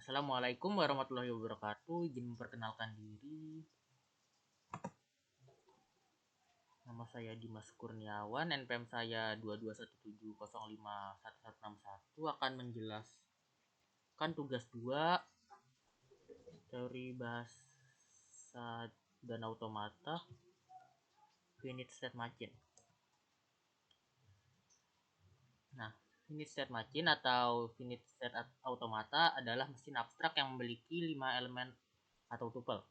Assalamualaikum warahmatullahi wabarakatuh. Izin memperkenalkan diri. Nama saya Dimas Kurniawan, NPM saya 2217051161 akan menjelaskan tugas 2 teori bahasa dan automata finite state machine. Nah, finite state machine atau finite state automata adalah mesin abstrak yang memiliki 5 elemen atau tuple.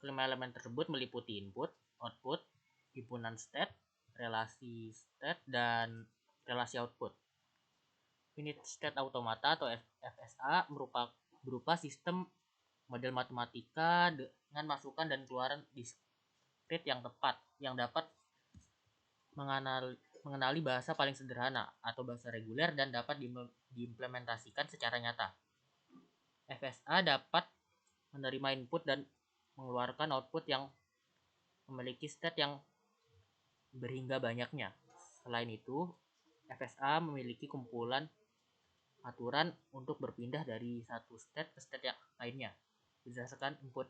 Kelima elemen tersebut meliputi input, output, himpunan state, relasi state, dan relasi output. Finite state automata atau FSA berupa sistem model matematika dengan masukan dan keluaran diskrit yang tepat yang dapat mengenali bahasa paling sederhana atau bahasa reguler dan dapat diimplementasikan secara nyata. FSA dapat menerima input dan mengeluarkan output yang memiliki state yang berhingga banyaknya. Selain itu, FSA memiliki kumpulan aturan untuk berpindah dari satu state ke state yang lainnya berdasarkan input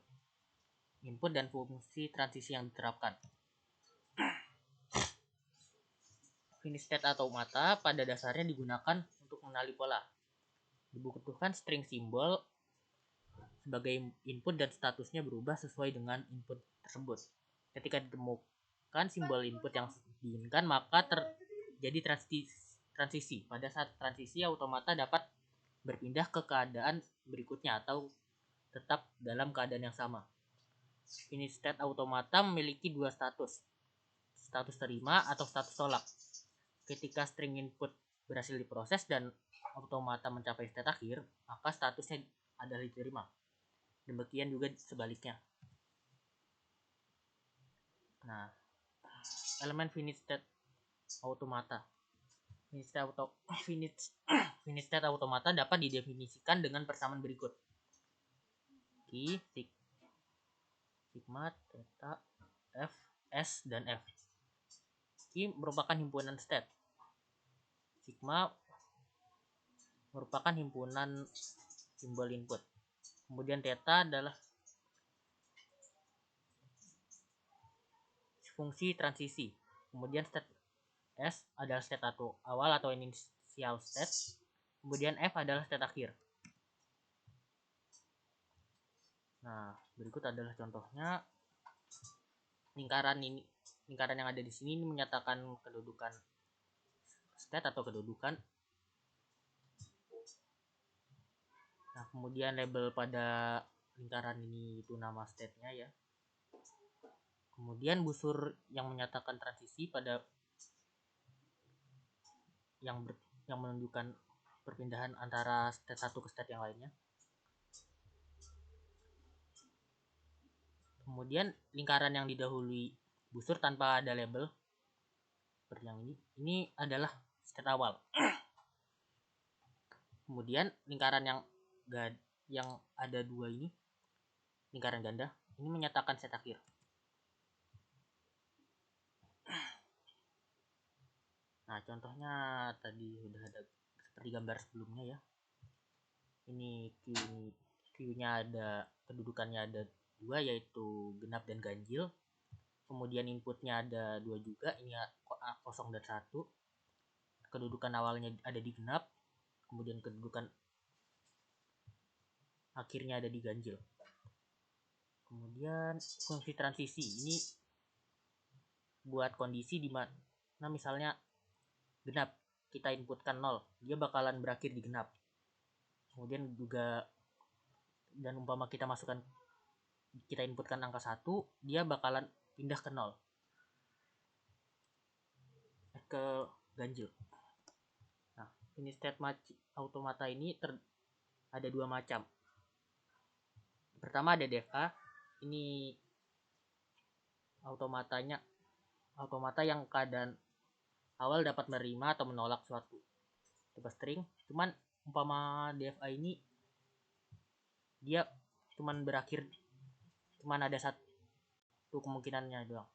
dan fungsi transisi yang diterapkan. Finite state automata pada dasarnya digunakan untuk mengenali pola. Dibutuhkan string simbol sebagai input dan statusnya berubah sesuai dengan input tersebut. Ketika ditemukan simbol input yang diinginkan, maka terjadi transisi. Pada saat transisi, automata dapat berpindah ke keadaan berikutnya atau tetap dalam keadaan yang sama. Finite state automata memiliki dua status terima atau status tolak. Ketika string input berhasil diproses dan automata mencapai state akhir, maka statusnya adalah diterima. Demikian juga sebaliknya. Nah, elemen finite state automata. Finite state automata dapat didefinisikan dengan persamaan berikut. Q, sigma, theta, F, S, dan F. Q merupakan himpunan state. Sigma merupakan himpunan simbol input. Kemudian theta adalah fungsi transisi. Kemudian state S adalah state awal atau initial state. Kemudian F adalah state akhir. Nah, berikut adalah contohnya. Lingkaran yang ada di sini menyatakan kedudukan state atau kedudukan. Nah, kemudian label pada lingkaran ini itu nama state-nya ya. Kemudian busur yang menyatakan transisi pada yang menunjukkan perpindahan antara state satu ke state yang lainnya. Kemudian lingkaran yang didahului busur tanpa ada label seperti yang ini adalah state awal. Kemudian lingkaran yang ada dua ini, lingkaran ganda, ini menyatakan state akhir. Nah, contohnya tadi sudah ada seperti gambar sebelumnya ya. Ini Q-nya ada, kedudukannya ada dua, yaitu genap dan ganjil. Kemudian inputnya ada dua juga, ini 0 dan 1. Kedudukan awalnya ada di genap, kemudian kedudukan akhirnya ada di ganjil. Kemudian fungsi transisi ini buat kondisi di mana misalnya genap, kita inputkan 0, dia bakalan berakhir di genap. Kemudian juga, dan umpama kita inputkan angka 1, dia bakalan pindah ke 0, ke ganjil. Nah, finite state automata ini ada dua macam. Pertama ada DFA, ini automata yang keadaan awal dapat menerima atau menolak suatu tipe string. Cuman umpama DFA ini dia cuman ada satu kemungkinannya doang.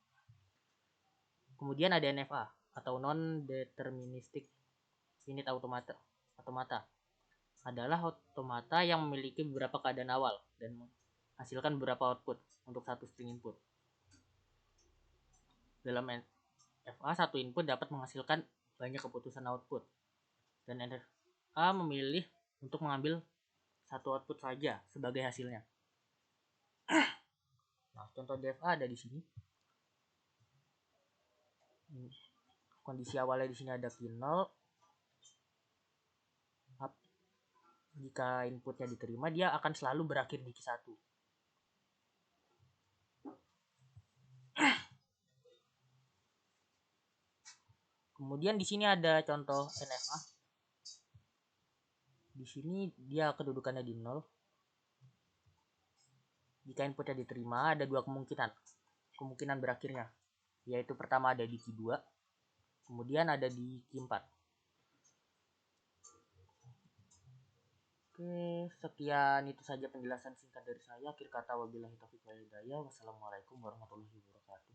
Kemudian ada NFA atau non deterministic finite automata. adalah otomata yang memiliki beberapa keadaan awal dan menghasilkan beberapa output untuk satu string input. Dalam NFA, satu input dapat menghasilkan banyak keputusan output, dan NFA memilih untuk mengambil satu output saja sebagai hasilnya. Nah, contoh DFA ada di sini. Kondisi awalnya di sini ada Q 0. Jika inputnya diterima, dia akan selalu berakhir di Q1. Kemudian di sini ada contoh NFA. Di sini dia kedudukannya di 0. Jika inputnya diterima, ada dua kemungkinan berakhirnya, yaitu pertama ada di Q2, kemudian ada di Q4. Oke, sekian itu saja penjelasan singkat dari saya. Akhir kata, wabillahi taufiq wal hidayah. Wassalamualaikum warahmatullahi wabarakatuh.